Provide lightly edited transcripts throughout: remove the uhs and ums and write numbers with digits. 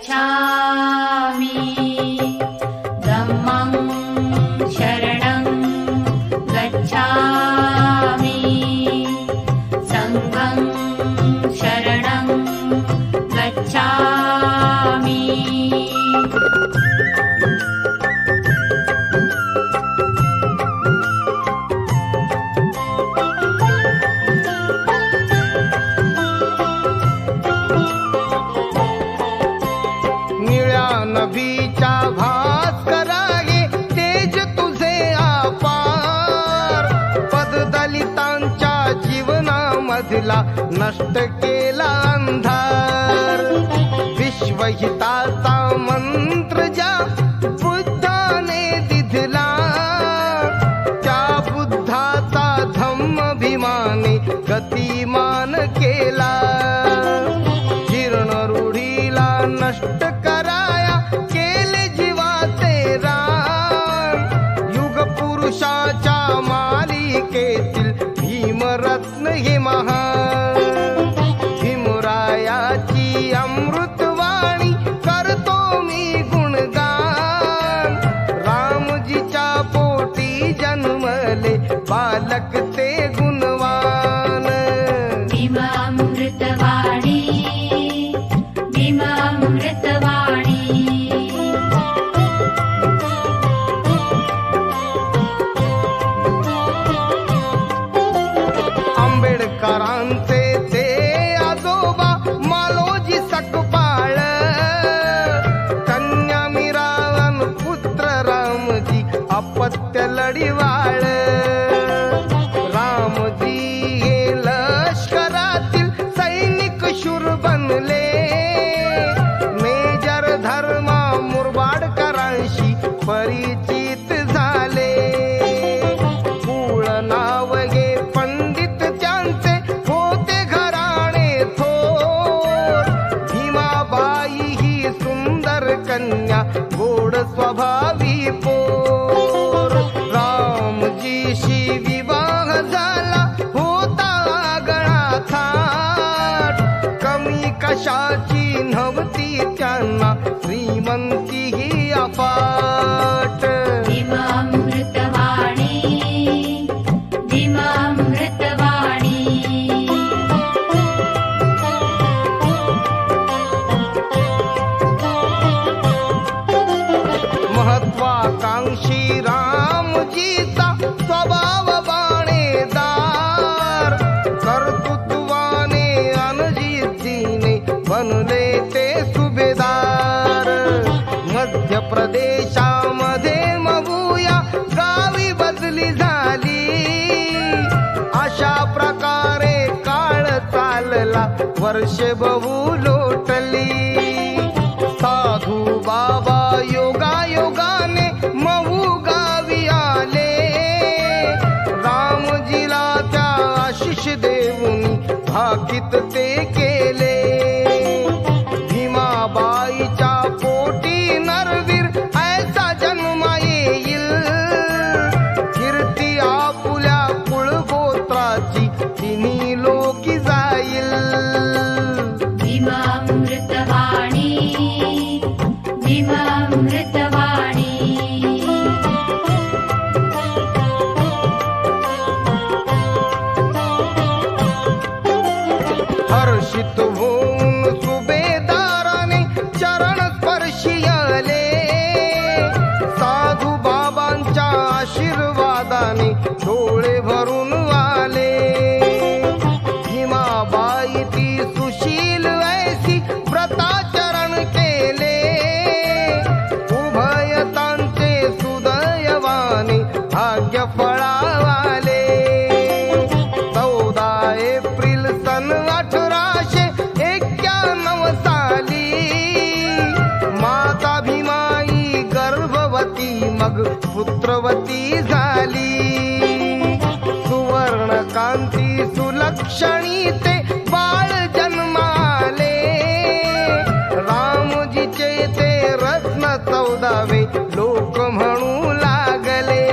गच्छामि धम्मं शरणं गच्छामि संघं शरणं गच्छामि। नभीच्या भास्करागे तेज तुझे अपार, पददलितांच्या जीवनामधला नष्ट केला अंधार। विश्वहिताचा मंत्र ज्या बुद्धाने दिधला, त्या बुद्धाचा धम्म भीमाने गतिमान केला। जीर्ण रूढीला नष्ट कराया केले जीवाचे रान, युग पुरुषाच्या मालिकेतील भीमरत्न हे महान। भीमरायाची अमृतवाणी करतो मी गुणगान, रामजीच्या पोटी जन्मले बालक ते गुणवान। भीमामृतवाणी भीमामृतवाणी। आंबेडकरांचे ते आजोबा मालोजी सकपाळ, कन्या मीरान पुत्र रामजी अपत्य लढिवाळ। रामजी हे लष्करातील सैनिक शूर बनले, मेजर धर्मा मुरबाडकरांशी परिचित झाले। मूळ नाव हे पंडित त्यांचे होते घराणे थोर, भीमाबाई ही सुंदर कन्या गोड स्वभावी पोर। रामजीशी विवाह झाला होता आगळा थाट, कमी कशाची नव्हती त्यांना श्रीमंती ही अफाट। भीमामृतवाणी भीमामृतवाणी। महत्वाकांक्षी रामजीचा स्वभाव बाणेदार, कर्तृत्वाने अनजिद्दीने बनले ते सुभेदार। मध्य प्रदेशामध्ये मबूया गावी बदली झाली, अशा प्रकारे काळ चालला वर्षे बहु लोटली। साधू बाबा योगायोगाने महू गावी आले, रामजीला त्या आशिष देऊनी भाकीत ते केले। भीमाबाईच्या पोटी नरवीर ऐसा जन्मा येईल, कीर्ती आपुल्या कुळगोत्राची तिन्ही लोकी जाईल। भीमामृतवाणी भीमामृतवाणी। हर्षित होऊन सुभेदाराने चरण स्पर्शियाले, साधू बाबांच्या आशीर्वादाने डोळे भरून आले। भीमाबाई ती सुशील वैसी व्रताचरण केले, उभयतांचे सुदैवाने भाग्य फळावाले। 14 एप्रिल सन 1891 साली माता भीमाई गर्भवती मग पुत्रवती झाली। सुवर्ण कांती सुलक्षणी ते बाळ जन्माले, रामजीचे ते रत्न 14वे लोक म्हणू लागले।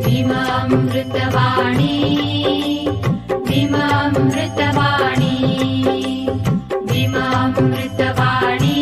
भीमामृतवाणी भीमामृतवाणी भीमामृतवाणी।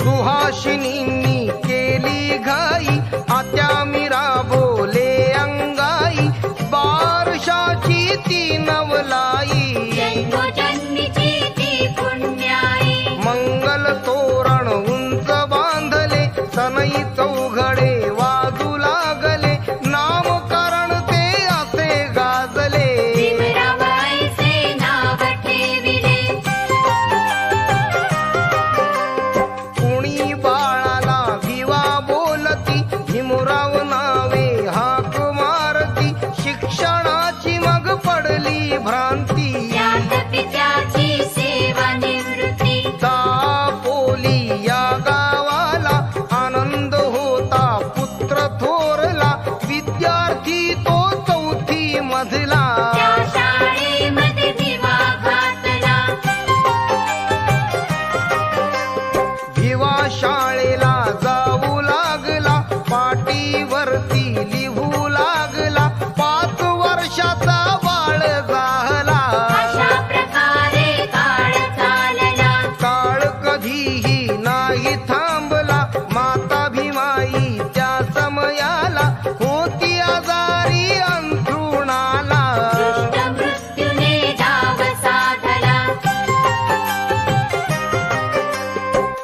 सुहासिनींनी केली घाई, आत्या मीरा बोले अंगाई, बारशाची ती नवलाई, जन्मोजन्मीची ती पुण्याई. मंगल तोरण उंच बांधले, सनई चौघडे वाजू लागले, नामकरण ते असे गाजले. भीमरावाईचे नाव ठेविले, कुणी बाळाला भिवा बोलती, भीमराव नावे हाक मारती, शिक्षणाची मग पडली भ्रांती. त्यात पित्याची सेवा निवृत्ती. दापोली या गावाला आनंद होता पुत्र थोरला, विद्यार्थी तो चौथी मधला. त्या शाळेमध्ये दिवा घातला, भिवा शाळेला जाऊ लागला, पाटीवरती लिहू लागला, 5 वर्षाचा बाळ झाला. अशा प्रकारे काळ चालला. काळ कधीही नाही थांबला, माता भीमाई त्या समयाला होती आजारी अंथरुणाला. दुष्ट मृत्यूने डाव साधला,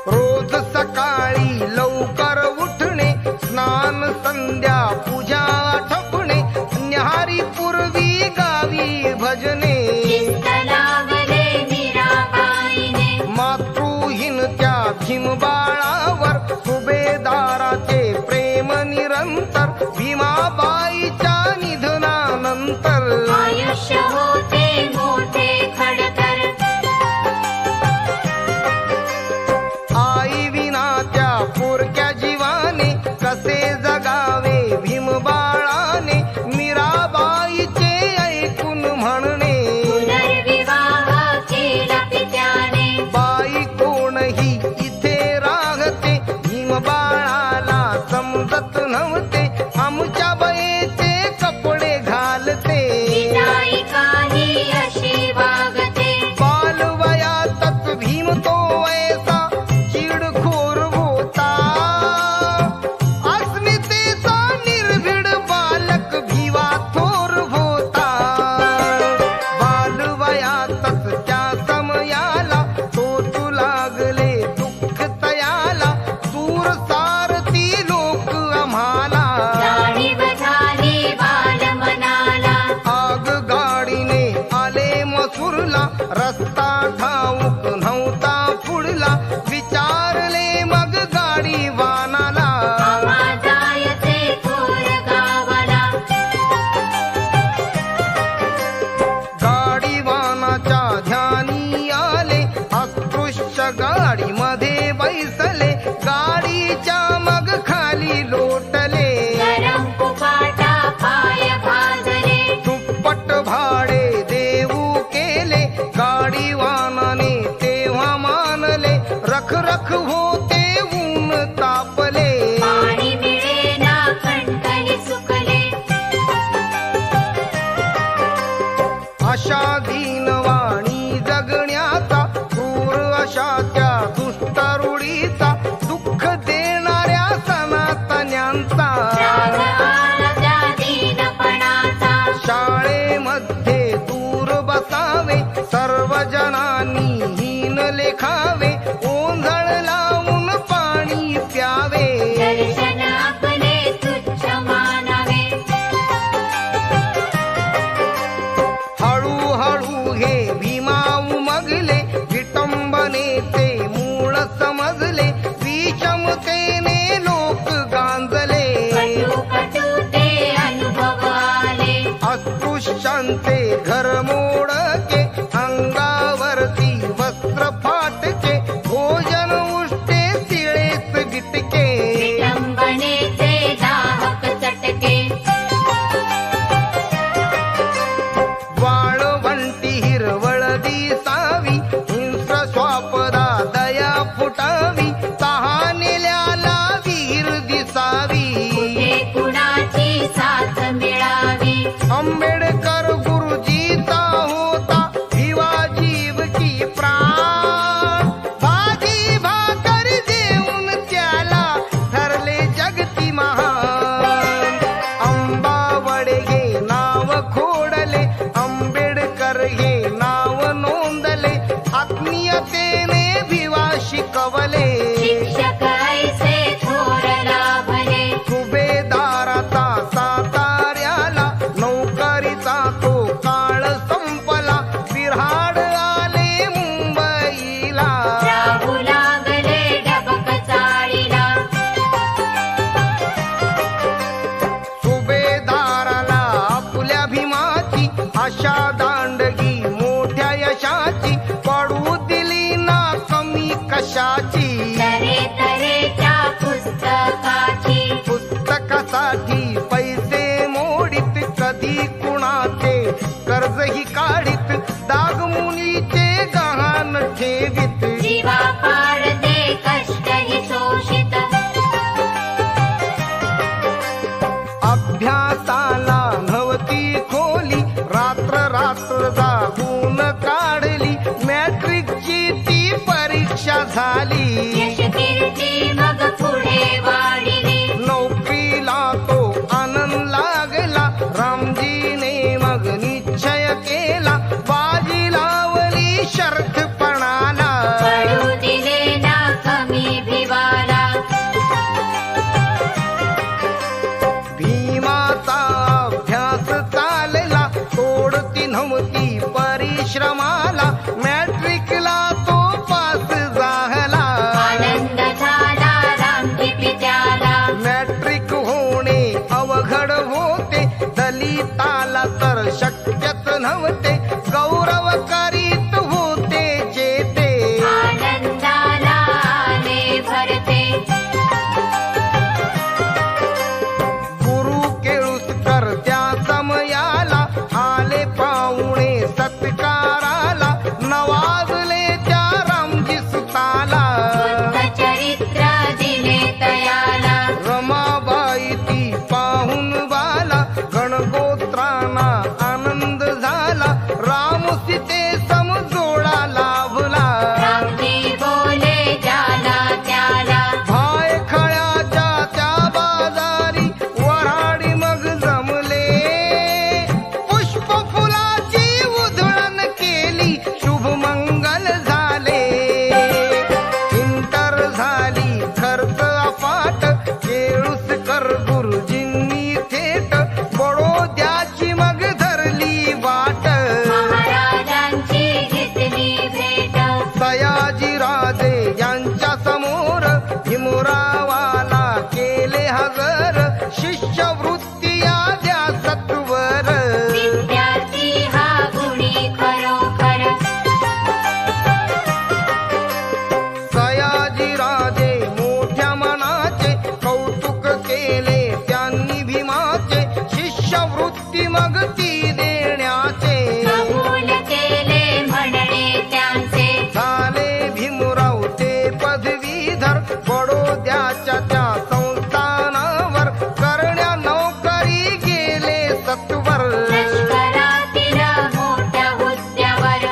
रोज सकाळी लवकर उठणे, स्नान संध्या पूजा आठवणे, न्याहारी पूर्वी गावी भजने. शिस्त लावले मीराबाईने. मातृहीन त्या भीमबाळावर सुभेदाराचे प्रेम निरंतर, भीमाबाईच्या निधनानंतर. आयुष्य होते मोठे खडतर, आई विना त्या पोरक्या जीवाने कसे जगावे भीमबाळाने, मीराबाईचे ऐकून म्हणणे. पुनर्विवाह केला पित्याने. बाई कोणही इथे राहते, भीमबाळाला समजत नव्हते, आमच्या बयेचे कपडे घालते. विदाई काही अशी वागते, बालवयातच भीम तो वयसा चिडखोर होता, अस्मितेचा निर्भीड बालक भिवा थोर होता. बालवयातच त्या समयाला तोचू लागले दुःख तयाला, दूर सारती लोक आम्हाला. जाणीव झाली बालमनाला. आग गाडीने आले मसूरला, रस्ता ठाऊक नव्हता पुढला, विचारले मग गाडी वानाला. आम्हा जायचे थोर गावाला. गाडी वानाच्या ध्यानी आले, अस्पृश्य गाडीमध्ये बैसले, गाडीच्या मग खाली लोटले. गरम कुपाटा पाय भाजले, दुप्पट भाडे देऊ केले, गाडी वानाने तेव्हा मानले, रख रख होते ऊन तापले. पाणी मिळेना खंडणी सुकले. अशा दीनवाणी जगण्याचा, क्रूर अशा त्या दुष्ट रूढीचा, दुःख देणाऱ्या सनातन्यांचा. राग आला त्या दीनपणाचा. शाळेमध्ये दूर बसावे, सर्व जनांनी हीन लेखावे, ओंझळ लावून पाणी प्यावे. दर्शन आपले तुच्छ मानावे. हळूहळू हे भीमा उमगले, विटंबनेचे मूळ समजले, लाभले. शिक्षक ऐसे थोर लाभले. सुभेदाराचा साताऱ्याला नोकरीचा तो काळ संपला. विराड आले मुंबईला. राहू लागले डबक चाळीला. सुभेदाराला आपल्या भीमाची आशा दांडगी मोठ्या यशाची पडू दिली ना कमी कशाची. तरे तरेच्या पुस्तकाची. पुस्तकासाठी पैसे मोडीत कधी कुणाचे कर्जही काढीत. दाग मुलीचे गहाण ठेवीत. जीवा पाडते कष्टही शोषित. अभ्यासाला नव्हती खोली. रात्र रात्र जागून काढली. मॅट्रिकची ती परीक्षा झाली. यश कीर्ती मग पुढे वाढली. नोकरीला तो आनंद लागला. रामजीने मग निश्चय केला. बाजी लावली शर्त पणाला. पडू दिले ना कमी भिवाला. भीमाचा अभ्यास चालला. तोडती नव्हती परिश्रमाला. मॅट्रिकला तो पास झाला. आनंद झाला रामजी पित्याला. मॅट्रिक होणे अवघड होते. दलिताला तर शक्यच नव्हते. गौरव करीत होते जे ते. आनंदाला आले भरते. गुरु केळुसकर त्या समयाला आले पाहुणे सत्काराला. नवाजले त्या रामजी सुताला. बुद्ध चरित्र दिले तयाला. रमाबाई ती पाहून बाला. गणगोत्रांना आनंद झाला. राम सीते समजोडा लाभला. रामजी बोले ज्याला त्याला. भाय खळ्याच्या त्या बाजारी वऱ्हाडी मग जमले. पुष्प फुलाची उधळण केली. शुभ मंगल झाले. इंटर झाली खर्च अफाट. केळुसकर गुरुजींनी थेट बडोद्याची मग धरली वाट. महाराजांची घेतली भेट. सयाजीराजे यांच्या समोर भीमरावाला केले हजर. शिष्यवृत्ती द्या सत्वर. विद्यार्थी हा गुणी खरोखर. सयाजीराजे मोठ्या मनाचे कौतुक केले त्यांनी भीमाचे. शिष्यवृत्ती मग ती देण्याचे. कबूल केले म्हणणे त्यांचे. झाले भीमराव ते पदवीधर. बडोद्याच्या त्या संस्थानावर करण्या नोकरी गेले सत्वर. लष्करातील मोठ्या हुद्द्यावर.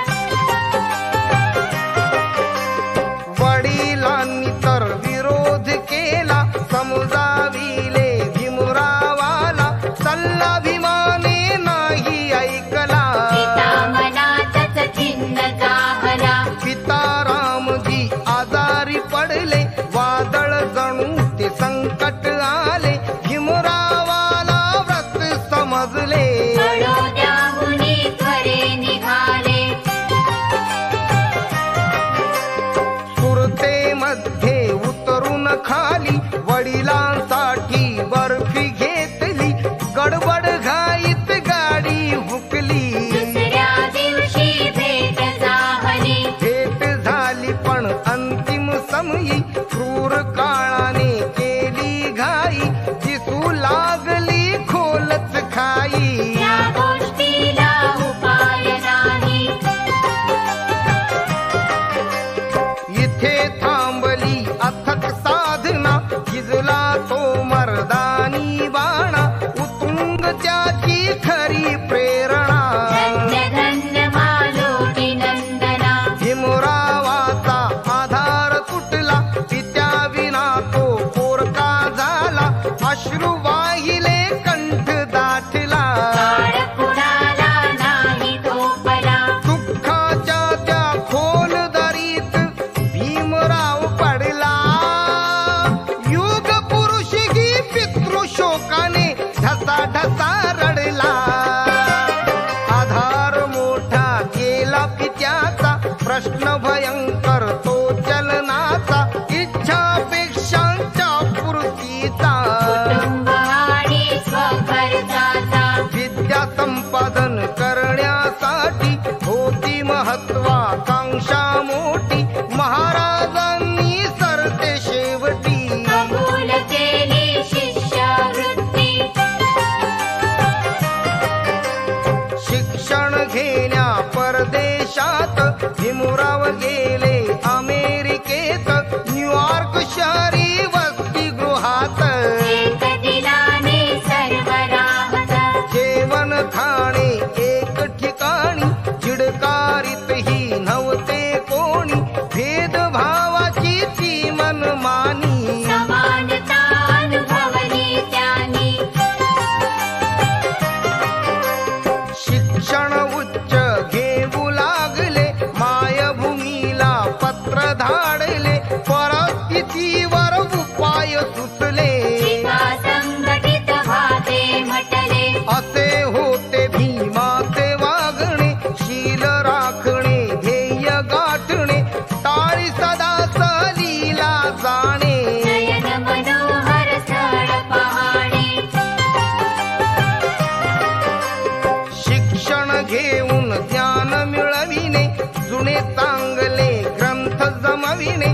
वडिलांनी तर विरोध केला. समजाविले भीमरावाला. सल्ला भीमाने नाही ऐकला. पिता मनातच चिन्ह जाहला. पिता रामजी आजारी पडले. वादळ जणू ते संकट आले. भीमरावाला व्रत समजले. बडोद्याहुनी त्वरे निघाले. सुरतेमध्ये उतरून खाली. वडिलांसाठी बर्फी घेतली. गडबड घाईत गाडी हुकली. दुसऱ्या दिवशी भेट झाली. भेट झाली पण अंतिम समयी. क्रूर काळाने केली घाई. दिसू लागली खोलच खाई. या गोष्टीला उपाय नाही. इथे थांबली अथक साधना. गिजला तो मर्दानी बाणा. उतुंग त्याची खरी प्रेरणा. धन्य धन्य मालोटी नंदना. भीमरावाचा आधार तुटला. पित्या विना भीमराव गेले अमेरिकेत, न्यूयॉर्क शहरी वसतिगृहात. एक दिलाने सर्व राहत, जेवण खाणे एक ठिकाणी, चिडकारीतही नव्हते कोणी, भेदभावाची ती मनमानी. समानता अनुभवली त्यांनी, शिक्षण उच्च घेऊ लागले, मायभूमीला पत्र धाडले, परिस्थितीवर उपाय सुचले. एका संघटित भाते म्हटले, असे होते भीमाचे वागणे, शील राखणे ध्येय गाठणे, टाळी सदा सहलीला जाणे. नयन मनोहर स्थळ पाहणे, शिक्षण घेऊन ज्ञान मिळविणे, जुने चांगले ग्रंथ जमविणे,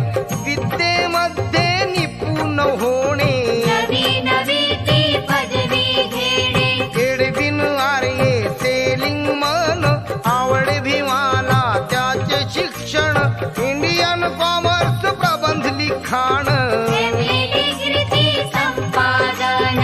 विद्येमध्ये निपुण होणे. नवी नवी ती पदवी घेणे, एडविन आर्ये सेलिंग मन, आवडे भीमाला त्याचे शिक्षण, इंडियन कॉमर्स प्रबंध लिखाण. डिग्री संपादन,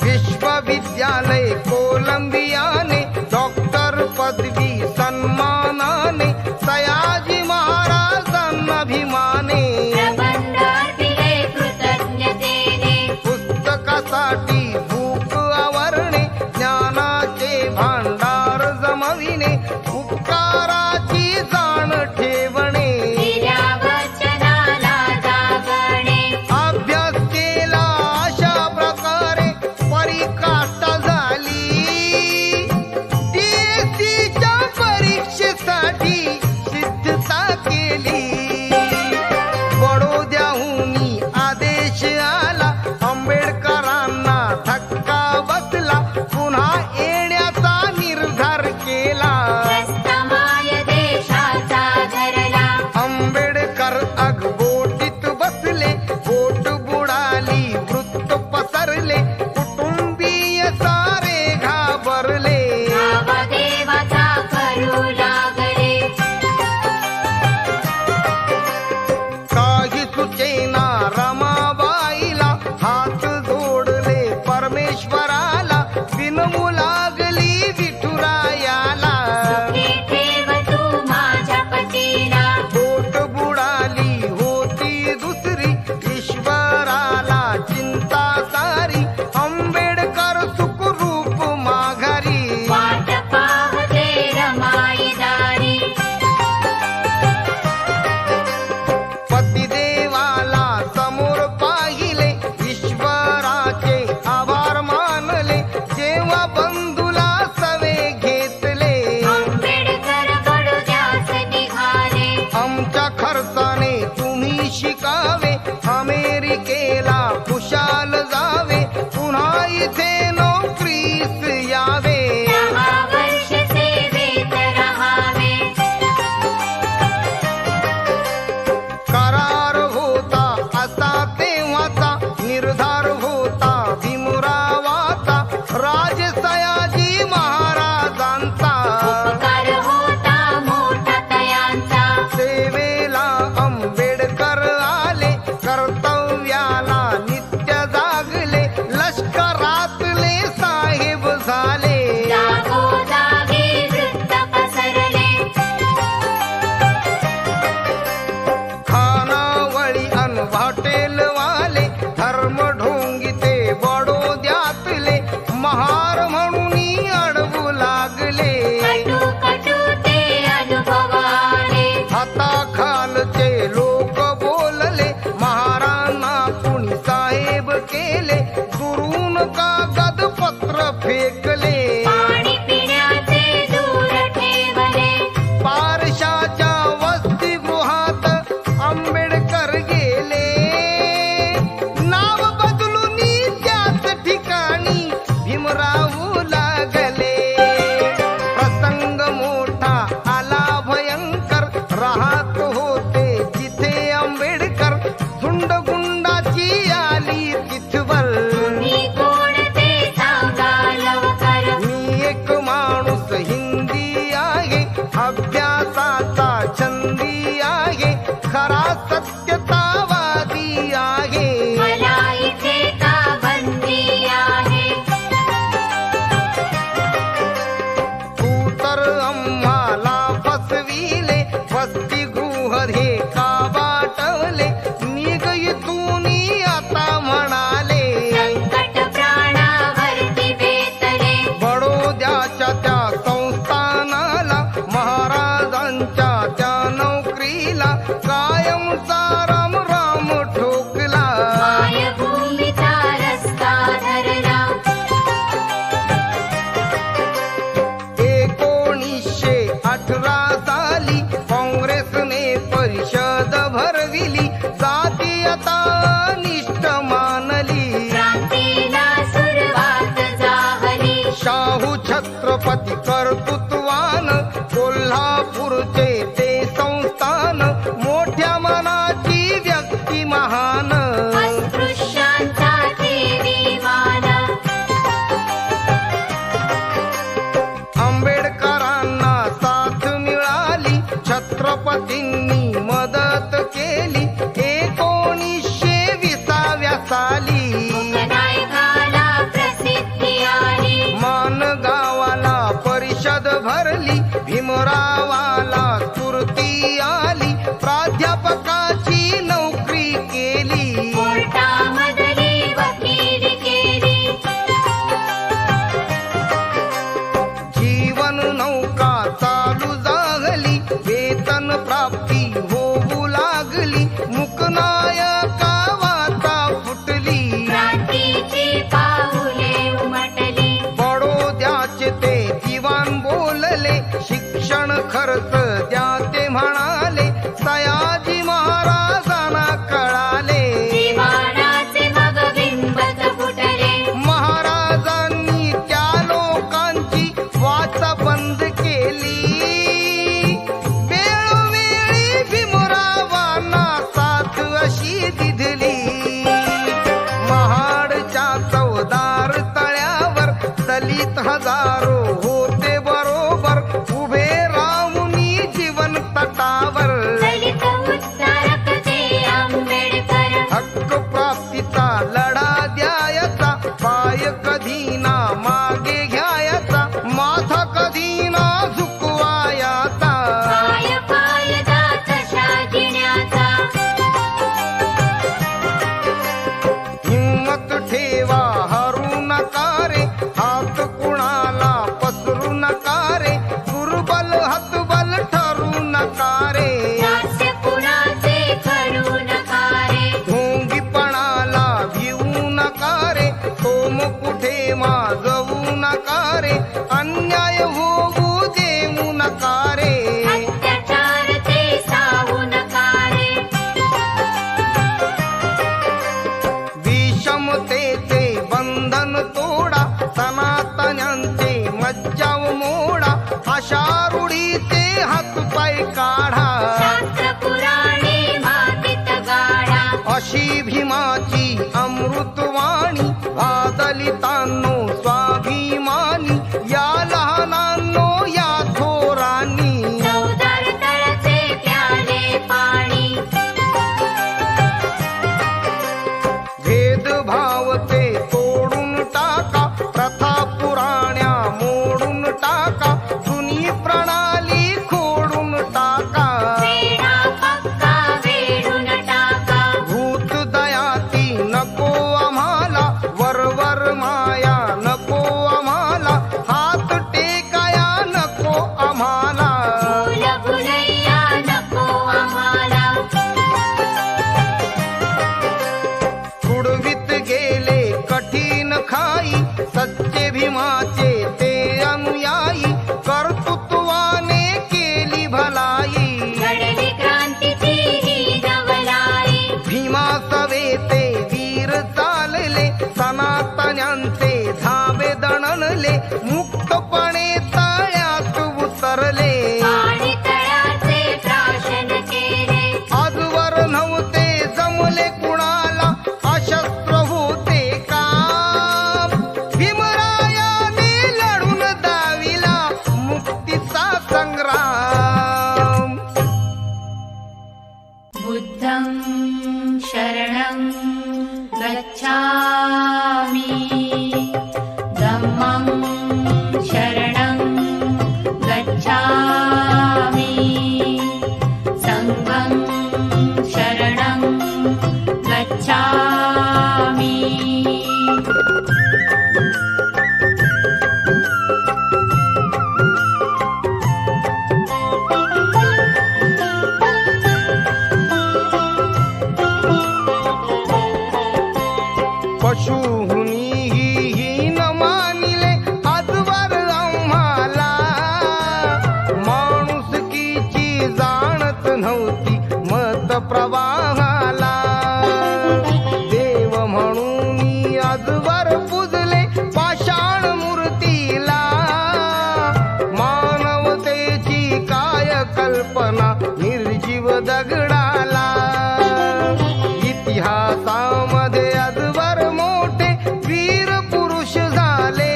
विश्वविद्यालय कोलंबियाने, डॉक्टर पदवी सन्मानाने, सयाजी महाराजांना अभिमाने. प्रबंध अर्पिले कृतज्ञतेने, पुस्तकासाठी भूक आवरणे, ज्ञानाचे भांडार जमविणे, उपकाराची जाण ठेवणे. दिल्या वचनाला जागणे, अभ्यास केला अशा प्रकारे परिकाष्ठा झाली, DSCच्या परीक्षेसाठी सिद्धता केली. बडोद्याहून आदेश आला, आंबेडकरांना धक्का बसला, पुन्हा येण्याचा निर्धार केला. प्रस्थमाय देशाचा धरला, आंबेडकर अगबोटीत बसले, बोट बुडाली वृत्त पसरले, कुटुंबीय सारे घाबरले. भावदेवाचा करू लागले, काही सुचेना रमाबाईला, हात जोडले परमेश्वराला, विनमू लागली विठुरायाला. सुखी ठेव तू माझ्या पतीला, बोट बुडाली होती दुसरी, ईश्वराला चिंता सारी, आंबेडकर सुखरूप माघारी. वाट पाहते रमाईदारी, पतिदेवाला समोर पाहिले, ईश्वराचे आभार मानले, जेव्हा बंधूला सवे घेतले. आंबेडकर बडोद्यास निघाले, आमच्या खर्चाने तुम्ही शिकावे, अमेरिकेला खुशाल जावे, पुन्हा इथे नोकरीस यावे. 10 वर्ष सेवेत राहावे, करार होता असा तेव्हाचा, निर्धार होता भीमरावाचा, राजे सयाजी महाराजांचा. उपकार होता मोठा तयांचा, सेवेला आंबेडकर आले, कर्तव्याला नित्य जागले, लष्करातले साहेब झाले. जागोजागी वृत्त पसरले, खानावळी अन हॉटेलवाले, धर्मढोंगिते बडोद्यातले, महार म्हणून अडवू लागले. कटू कटू ते अनुभवाले, हाताखालचे लोक बोलले, महारांना कुणी साहेब केले, दुरून कागद पत्र फेकले. पाणी पिण्याचे दूर ठेवले, पारशाच्या वसतिगृहात आंबेडकर गेले, नाव बदलून त्याच ठिकाणी भीमराव लागले. प्रसंग मोठा आला भयंकर, राहत होते जिथे आंबेडकर, झुंड गुंडाची आली तिथवर. तुम्ही कोण ते सांगा लवकर, मी एक माणूस हिंद भरती आहे, खरा सत्यतावादी आहे. मला इथे का बंदी आहे? तू तर आम्हाला फसविले, वसतिगृह हे का वाटवले, निघ इथून आता म्हणाले. संकट प्राणावरती बेतले, बडोद्याच्या त्या संस्थानाला, महाराजांच्या त्या नोकरीला, कायमचा राम राम ठोकला. मायभूमीचा रस्ता धरला. 1918 साली काँग्रेसने परिषद भरविली, जातीयता निष्ठ मानली. क्रांतीला सुरुवात झाली. शाहू छत्रपती कर्तृत्वान, कोल्हापूरचे ते संस्थान, मोठ्या मनाची व्यक्ती महान. अस्पृश्यांचा देवीमान. आंबेडकरांना साथ मिळाली, छत्रपतींनी मदत केली. 1920 साली नायकाला प्रसिद्धी आली. मान गावाला परिषद भरली, भीमरावाला स्फूर्ती आली, प्राध्यापकाची नोकरी केली. कोर्टामधली वकिली केली. जीवन नौका चालू झाली, वेतन प्राप्ती होऊ लागली, मुकनायका वाता फुटली. क्रांतीची पाऊले उमटली. बडोद्याचे ते दिवाण बोलले, शिक्षण खर्च द्या ते म्हणाले, सयाजी महाराजांना कळाले. दिवाणाचे मग बिंबच फुटले. महाराजांनी त्या लोकांची वाच बंद केली. वेळोवेळी भीमरावांना साथ अशी दिधली. महाडच्या चौदार तळ्यावर दलित हजारो होते बरोबर, उभे राहुनी जीवन तटावर. दलित उद्धारक ते आंबेडकर. हक्क प्राप्तीचा लढा द्यायचा, पाय कधी ना मागे घ्यायचा, माथा कधी ना झुकवायचा. पाय कायदा तशा जिण्याचा. हिम्मत ठेवा हरू नका रे, हात कुणाला पसरू नका रे, दुर्बल हतबल ठरू नका रे. दास्य कुणाचे करू नका रे. ढोंगीपणाला भिवू नका रे, सोम कुठे माजवू नका रे, अन्याय होऊ देऊ नका रे. अत्याचार ते सावू नका रे. विषमतेचे बंधन तोडा, सनातन्यांचे मज्जाव मोडा, अशा रूढीचे हातपाय काढा. शास्त्र पुराणे मातीत गाडा. अशी भीमाची अमृतवाणी, दलितांनो स्वाभिमानी, या लहानांनो या थोरांनी. चौदार तळचे प्याले पाणी. भेदभाव ते तोडून टाका, प्रथा पुराण्या मोडून टाका, जुनी प्रणाली खोडून टाका. वेडा पक्का वेडून टाका. भूत दयाती नको आम्हाला, वरवर माया बुद्धं शरणं गच्छामि धम्मं शरणं गच्छामि संघं शरणं गच्छामि पशुहुनी हीन मानिले आजवर आम्हाला माणुसकीची जाणत नव्हती मत प्रवाहाला देव म्हणून आजवर पूजले पाषाण मूर्तीला मानवतेची काय कल्पना निर्जीव दगडाला इतिहासामध्ये आजवर मोठे वीर पुरुष झाले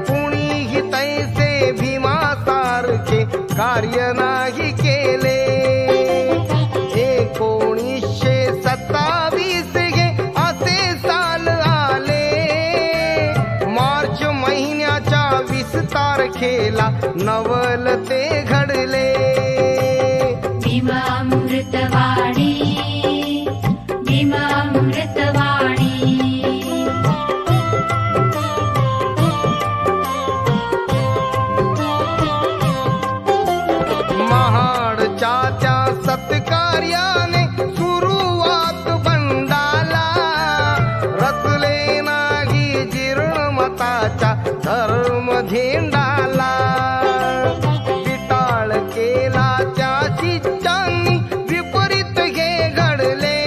कुणीही तैसे भीमासारखे कार्य नाही केले 1927 हे असे साल आले मार्च महिन्याच्या 20 तारखेला नवल ते घडले भीमामृतवाणी भीमामृतवाणी महाडच्या त्या सत्कार्याने सुरुवात बंडाला रचले नाही जीर्ण मताच्या धर्म झेंडाला विटाळ केला त्या शिष्यांनी विपरीत हे घडले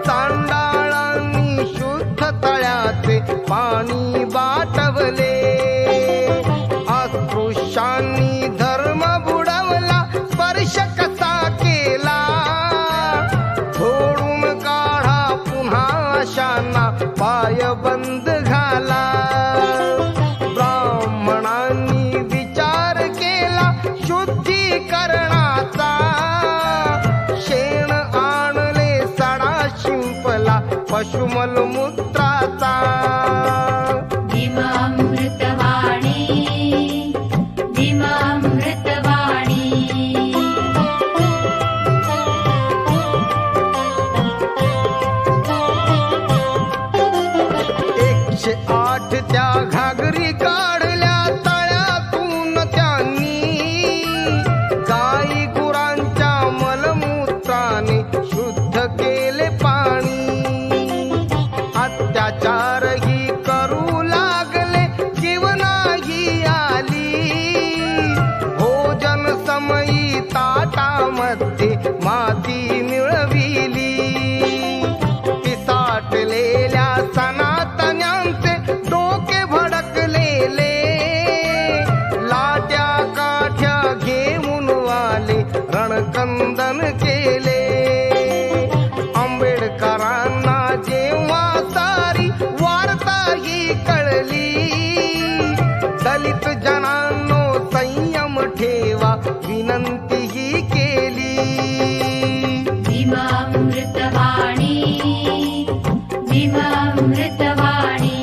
चांडाळांनी शुद्ध तळ्याचे पाणी बाटवले अस्पृश्यांनी धर्म बुडवला स्पर्श कसा केला फोडून काढा पुन्हा अशांना पायबंद घाला ब्राह्मणांनी विचार केला शुद्धीकरणाचा शेण आणले सडा शिंपला पशुमलमूत्राचा भीमामृतवाणी भीमामृतवाणी 108 त्या घागरी काढल्या तळ्यातून त्यांनी गाई गुरांच्या मलमूत्राने शुद्ध केले पाणी अत्याचारही करू लागले जीवनाही आली भोजन समयी ताटामध्ये माती मिळविली पिसाटलेल्या सनातन्यांचे डोके भडकलेले लाट्या काठ्या घेऊन आले रणकंदन केले आंबेडकरांना जेव्हा सारी वार्ता ही कळली दलित जनांनो संयम ठेवा विनंती ही केली भीमामृतवाणी भीमामृतवाणी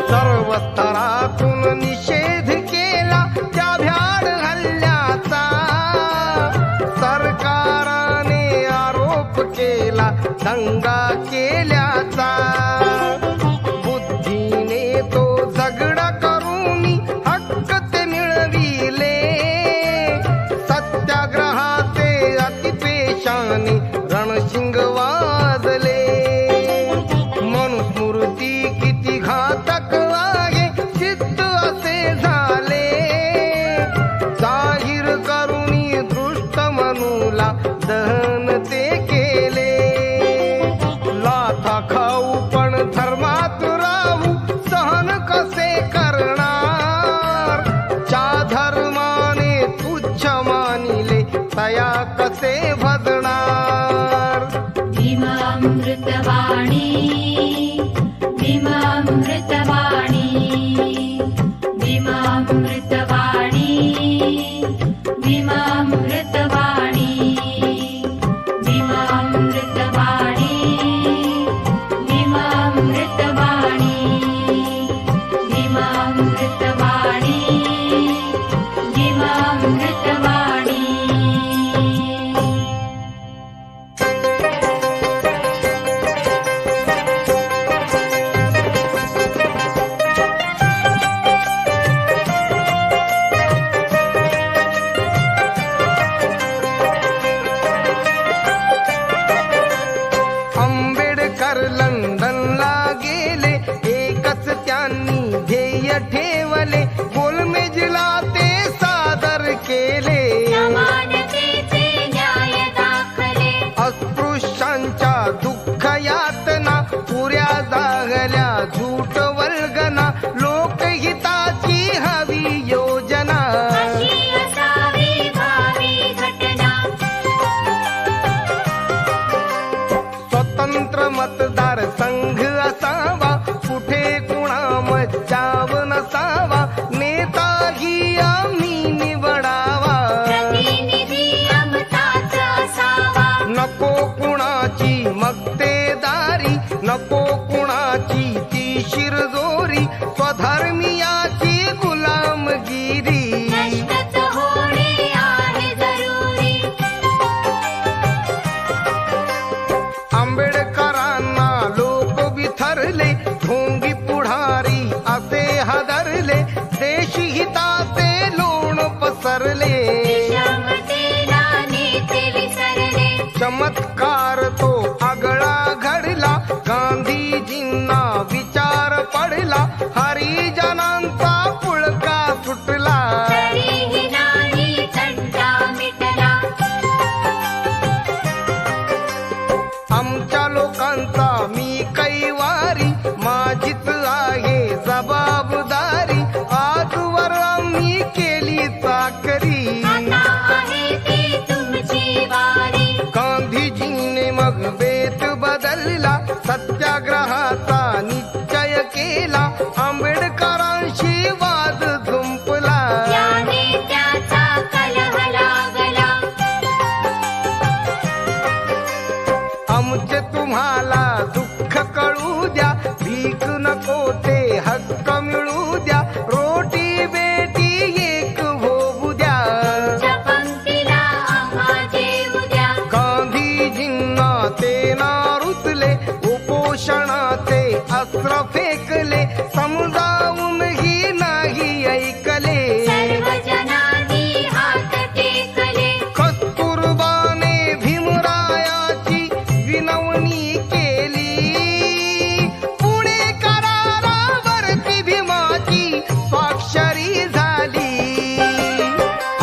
सर्व स्तरातून निषेध केला त्या भ्याड हल्ल्याचा सरकाराने आरोप केला दंगा केल्याचा बुद्धीने तो झगडा करून हक्क ते मिळविले सत्याग्रहाचे अतिपेशाने रणशिंग वाजले मनुस्मृती किती घातक आहे सिद्ध असे झाले जाहीर करून दृष्ट मनुला दहन ते केले लाथा खाऊ पण धर्मात राहू सहन कसे करणार ज्या धर्माने तुच्छ मानिले तया कसे भजणार भीमामृतवाणी भीमामृतवाणी शिरजोरी स्वधर्मीयाची गुलामगिरी नष्टच होणे आहे जरुरी आंबेडकरांना लोक बिथरले ढोंगी पुढारी असे हादरले देशहिताचे लोण पसरले विषमतेला नेते विसरले चमत्कार तो आगळा घडला गांधीजींना विचार पडला हरिजनांचा पुळका सुटला तरीही नाही तंटा मिटला आमच्या लोकांचा मी कैवारी माझीच आहे जबाबदारी आजवर आम्ही केली चाकरी आता आहे ती तुमची वारी गांधीजीने मग बेत बदलला सत्याग्रहाचा निश्चय केला आंबेडकरांशी वाद झुंपला याने त्याचा कलह लागला आमचे तुम्हाला दुःख कळू द्या भीक नको ते हक्क मिळू द्या रोटी बेटी एक होऊ द्या तुमच्या पंक्तीला आम्हा जेवू द्या गांधीजींना ते नारुचले उपोषणाचे अस्त्र फेकले समजावूनही नाही ऐकले सर्व जनांनी हात टेकले कस्तुरबाने भीमरायाची विनवणी केली पुणे करारावरती भीमाची स्वाक्षरी झाली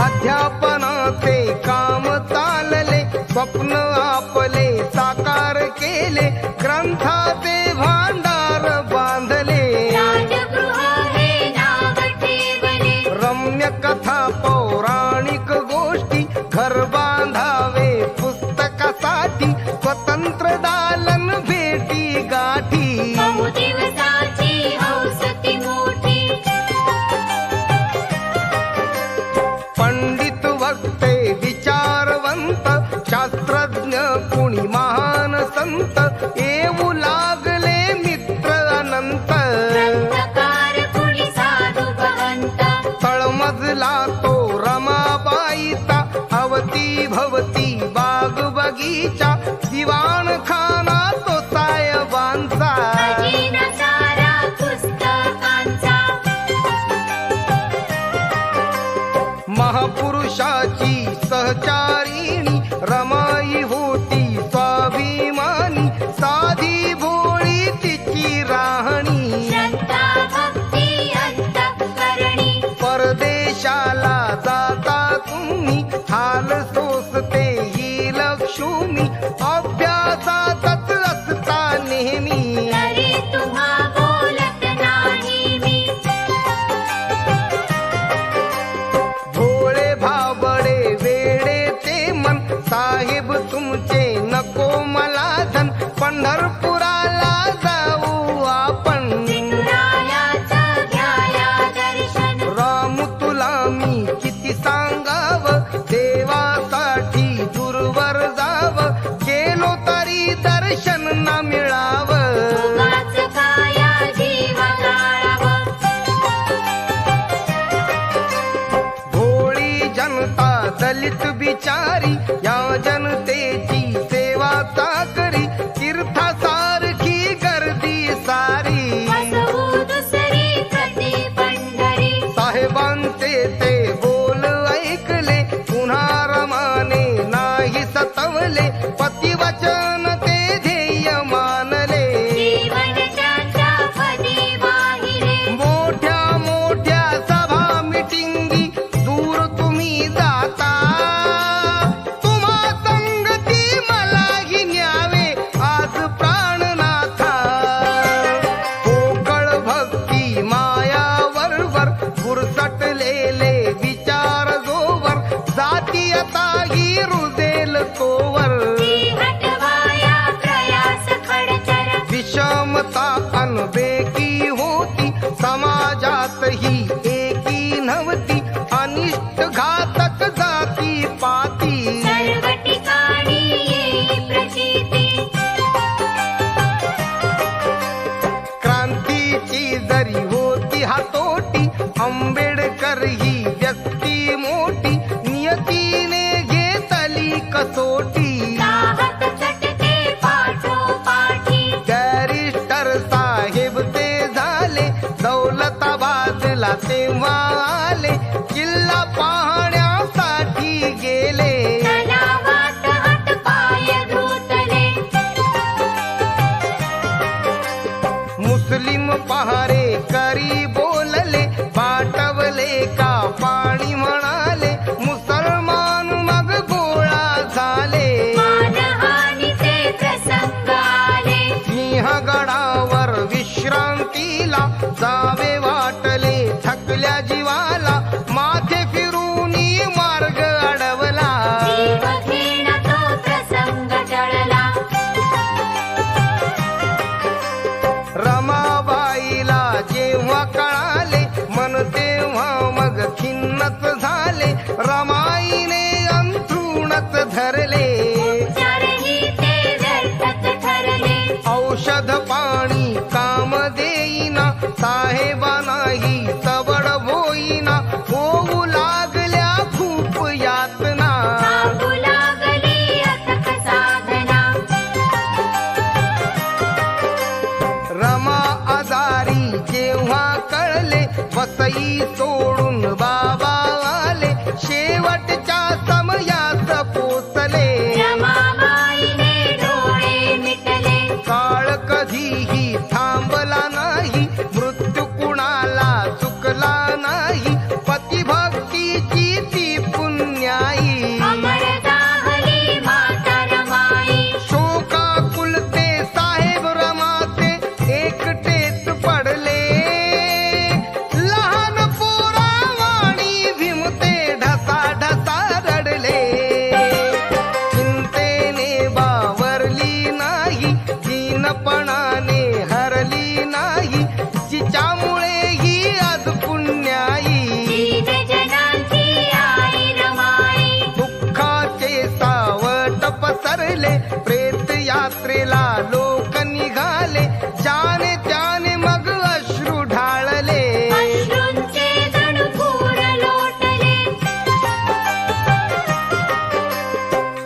अध्यापनाचे काम चालले स्वप्न आपले साकार केले ग्रंथाचे भांडार बांधले राजगृह हे नाव ठेवले रम्य कथा पौराणिक गोष्टी घर बांधावे पुस्तकासाठी स्वतंत्र दालन भेटी गाठी बहुदिवसाची हौस ती मोठी पंडित वक्ते विचारवंत शास्त्रज्ञ कुणी महान संत येऊ लागले मित्र अनंत ग्रंथकार कुणी साधू भगवंत तळमजला तो रमाबाईचा अवती भवती बाग बगीचा दिवाण खाना तो साहेबांचा खजिना सारा पुस्तकांचा महापुरुषाची सहचारिणी रमाई होती स्वाभिमानी साधी भोळी तिची राहणी श्रद्धा भक्ती अंतःकरणी परदेशाला जाता तुम्ही हाल सोसते ही लक्ष्मी अभ्यासातच असता नेहमी तरी तुम्हा बोलत नाही मी भोळे भाबडे वेडे ते मन साहेब तुमचे नको मला धन पंढरपुराला जाऊ आपण विठुरायाचं घ्याया दर्शन राम तुला मी किती सांगाव देवासाठी दूरवर जाव गेलो तरी दर्शन न मिळावं उगाच काया जीव जाळावं भोळी जनता दलित बिचारी या जनतेची सेवा चाकरी तीर्थासारखी गर्दी सारी बसवू दुसरी प्रति पंढरी साहेबांचे ते बोल ऐकले पुन्हा रमाने नाही सतवले पतिवचन ते ध्येय मानले जीवन ज्याच्या पदी वाहिले मोठ्या मोठ्या सभा मिटिंगी दूर तुम्ही जाता तुम्हा संगती मलाही न्यावे आज प्राणनाथा पोकळ भक्ती माया वरवर बुरसटलेले विचार जोवर जातीयताही रुजेल तोवर ती हटवाया प्रयास खडचर विषमता अनबेकी होती समाजात ही एकी नव्हती अनिष्ट घातक जाती पाती सर्व ठिकाणी येई प्रचिती क्रांती हातोटी. आंबेडकर ही व्यक्ती मोठी, नियतीने घेतली कसोटी. चाहत चटके पाठोपाठी. बॅरिस्टर साहेब ते झाले, दौलताबादला तेव्हा आले. किल्ला पाहण्यासाठी गेले, तलावात हातपाय धुतले. मुस्लिम पहारे करी बोलले, पाठवले का पाणी म्हणाले. मुसलमान मग गोळा झाले, मानहानीचे प्रसंग आले. सिंहगडावर विश्रांतीला जावे वाटले. थकल्या जीवाला माथे फिरूनी मार्ग अडवला. जीव घेणा तो प्रसंग टळला. रमाबाईला जेव्हा कळाले, मन तेव्हा मग खिन्नच झाले. रमाईने अंथरुणच धरले, उपचारही ते व्यर्थच ठरले. औषध पाणी काम देईना. साहेबांनाही सबड होईना, होऊ लागल्या खूप यातना. लागू लागली अथक साधना. रमा आजारी जेव्हा कळले, वसई सोडून बाबा आले. शेवटच्या समयात पोचले, रमाबाईने डोळे मिटले. काळ कधीही थांबला नाही, मृत्यू कुणाला चुकला नाही. पतिभक्तीची ती पुण्याई, अमर जाहली माता रमाई. शोकाकुलते साहेब रमाचे एकटेच पडले. लहान पोरावाणी भीमते ढसा ढसा रडले. चिंतेने बावरली नाही, दीनपणाने हरली नाही. जिच्यामुळे ही आज पुण्याई, दीन जनांची आई रमाई. दुःखाचे सावट पसरले. प्रेत यात्रेला लोक निघाले, ज्याने त्याने मग अश्रू ढाळले. अश्रूंचे जणू पूर लोटले.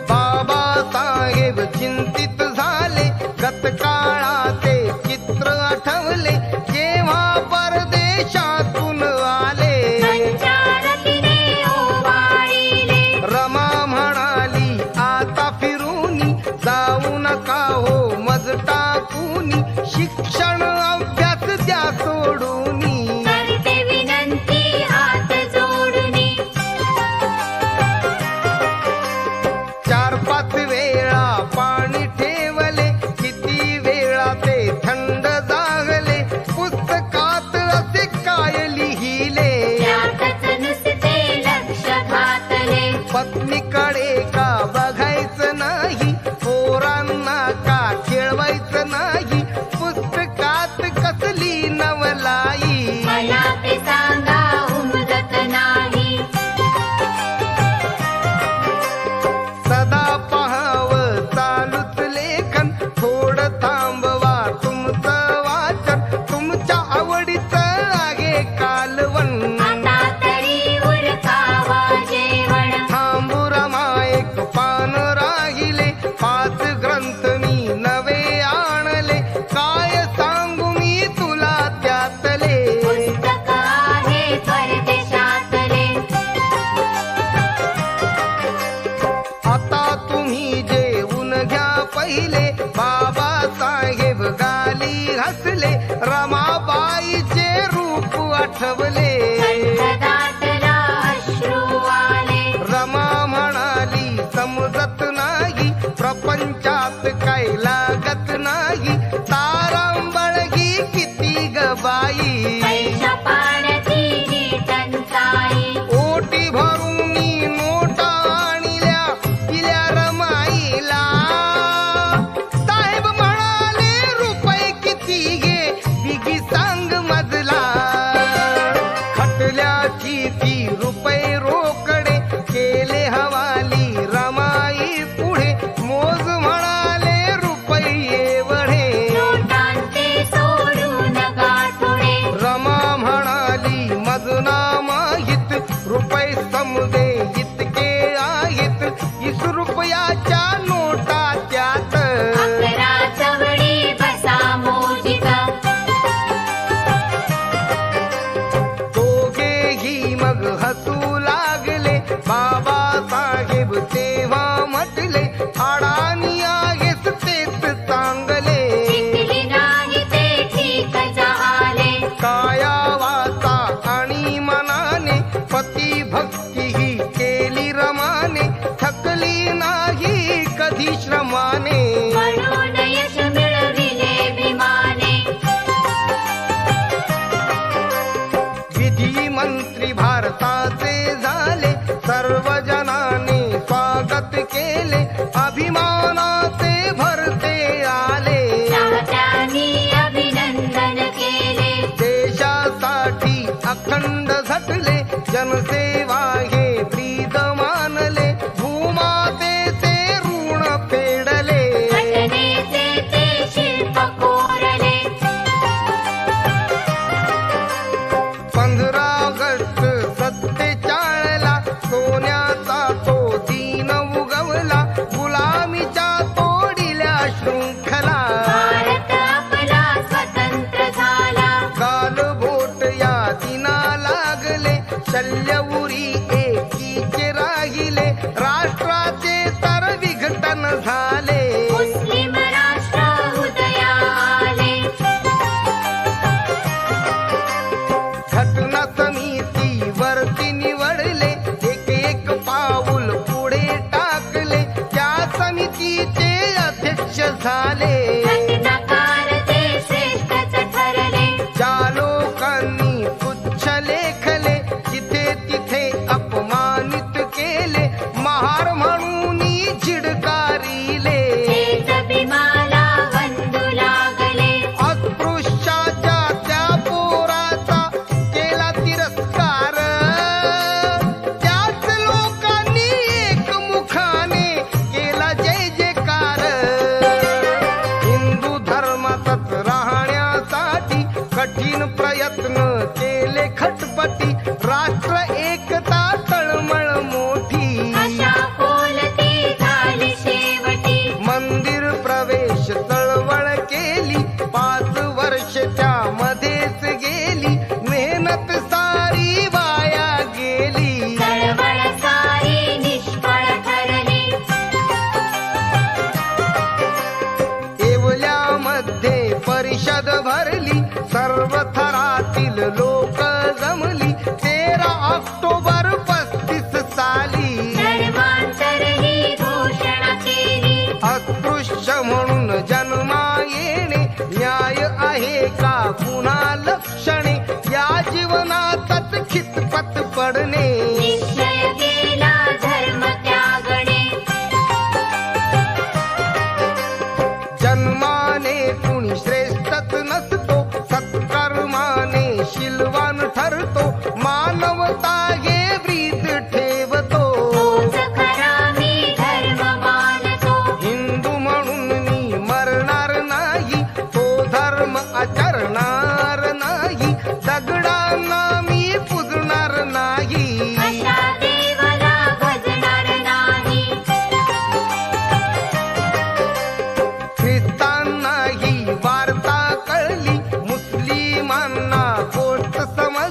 बाबासाहेब चिंतित झाले, गतकाळाचे चित्र आठवले. जेव्हा परदेशातून आले, संचारतीने ओवाळीले. रमा म्हणाली आता फिरूनी, जाऊ नका हो मज टाकूनी. शिक्षण अभ्यास द्या सोडूनी. करते विनंती हात जोडूनी. 4-5 वेळा पाणी ठेवले, किती वेळा ते थंड जागले. पुस्तकात असे काय लिहिले, त्यातच नुसते लक्ष घातले. पत्नीकडे का बघायचं नाही, पोरांना का खेळवायचं नाही. पुस्तकात कसली नवलाई, मला ते सांगा उमजत नाही. सदा पहावं चालूच लेखन. थोडं थांबवा तुमचं वाचन, तुमच्या आवडीचं आहे कालवण. आता तरी उरकावा जेवण. थांबू रमा एक पान राहिले, 5 ग्रंथ मी नवे आणले. काय सांगू मी तुला त्यातले, पुस्तक आहे परदेशातले. आता तुम्ही जेवून घ्या पहिले. बाबासाहेब गाली हसले, रमाबाईचे रूप आठवले. कंठ दाटला अश्रू आले. रमा म्हणाली समजत नाही, प्रपंचात काय लागत नाही. तारांबळगी किती ग बाई, पैशा पाण्याची ही टंचाई. ओटी भरून नोटा आणल्या दिल्या रमाईला. साहेब म्हणाले रुपये किती घे, बिगी सांग मजला. भारताचे झाले, सर्व जनाने स्वागत केले, अभिमानाचे भरते आले. चाहत्यांनी अभिनंदन केले, देशासाठी अखंड झटले, जनसेवा हे ब्रीद मानले, भूमातेचे ऋण फेडले. घटनेचे ते शिल्प कोरले. 15 ऑगस्ट 47ला सोन्याचा तो दिन उगवला, गुलामीच्या तोडिल्या शृंखला. भारत आपला स्वतंत्र झाला. गालबोट या दिना लागले, शल्यउरी एकीचे राहिले, राष्ट्राचे तर विघटन झाले. मुस्लिम राष्ट्र उदया आले. घटना समितीवरती निवडले, एक एक पाऊल पुढे टाकले, त्या समितीचे अध्यक्ष झाले. घटनाकार ते श्रेष्ठच ठरले. ज्या लोकांनी तुच्छ लेखले, जिथे तिथे अपमानित केले, महार म्हणून झिडकारिले. तेच भीमाला वंदू लागले. अस्पृश्याच्या त्या पोराचा केला तिरस्कार, त्याच लोकांनी एकमुखाने केला जय जयकार. हिंदू धर्मातच राहण्यासाठी कठीण प्रयत्न केले खटपटी, राष्ट्र एकता तळमळ मोठी. अशा बोलती झाली शेवटी. मंदिर प्रवेश चळवळ केली, 5 वर्ष त्यामध्येच गेली, मेहनत सारी वाया गेली. चळवळ सारी निष्फळ ठरली. येवल्यामध्ये परिषद भरली, सर्व थरातील लोक जमली, 13 ऑक्टोबर 35 साली. धर्मांतर ही घोषणा केली. अस्पृश्य म्हणून जन्मा येणे न्याय आहे का पुन्हा लक्षणे, या जीवनातच खितपत पडणे. निश्चय केला धर्म त्यागणे. जन्माने कुणी श्रेष्ठच नसतो, सत्कर्माने शीलवान ठरतो, मानवता हे ब्रीद ठेवतो. तोच खरा मी धर्म मानतो. हिंदू म्हणून मी मरणार नाही, तो धर्म आचरणार नाही, दगडांना मी पूजणार नाही. अशा देवाला भजणार नाही. ख्रिस्तांना ही वार्ता कळली, मुस्लिमांना गोष्ट समजली,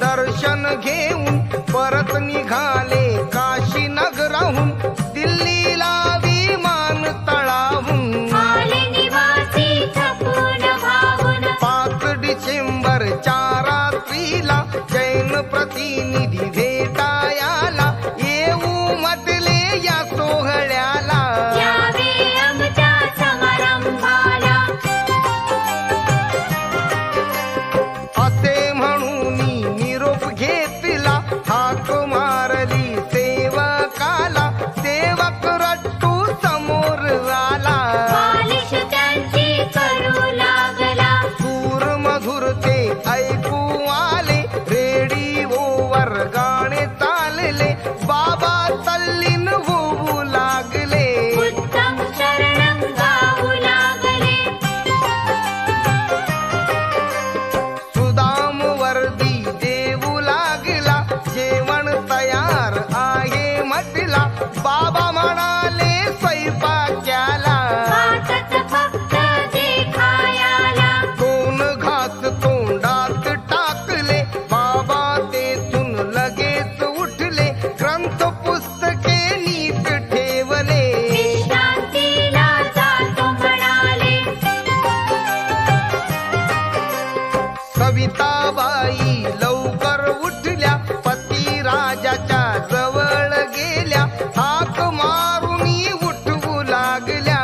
दर्शन घेऊन परत निघाले काशी नगराहून दिल्लीला विमान तळाहून आले निवासी थकून भावून 5 डिसेंबरच्या रात्रीला जैन प्रतिनिधी भेटायाला येऊ म्हटले या सोहळ्याला यावे आमच्या समारंभाला असे म्हणून निरोप घेतला हाक मारली सेवकाला सेवक रट्टू समोर आला मालिश त्यांची करू लागला सूर मधुर ते ऐकू आले रेडिओवर गाणे चालले बाबा तल्लीन होऊ लागले उत्तम शरणं गाऊ लागले सुदाम वर्दी देऊ लागला जेवण तयार आहे म्हटला बाबा म्हणाले स्वयंपाक्याला वाटत फक्त देखायाला 2 घास तोंडात टाकले बाबा तेथून लगेच उठले ग्रंथ पुस्तके नीट ठेवले विश्रांतीला जातो म्हणाले सविताबाई लवकर उठल्या पती राजाच्या जवळ गेल्या हाक मारून उठवू लागल्या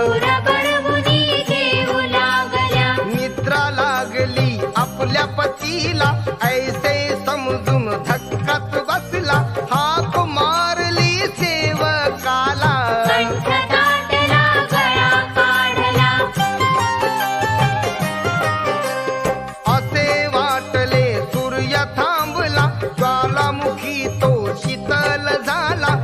पूर बळवुनी घेऊ लागल्या निद्रा लागली आपल्या पतीला ऐसे समजून धक्काच बसला हाक मारली सेवकाला कंठ दाटला गळा काढला असे वाटले सूर्य थांबला ज्वालामुखी तो शीतल झाला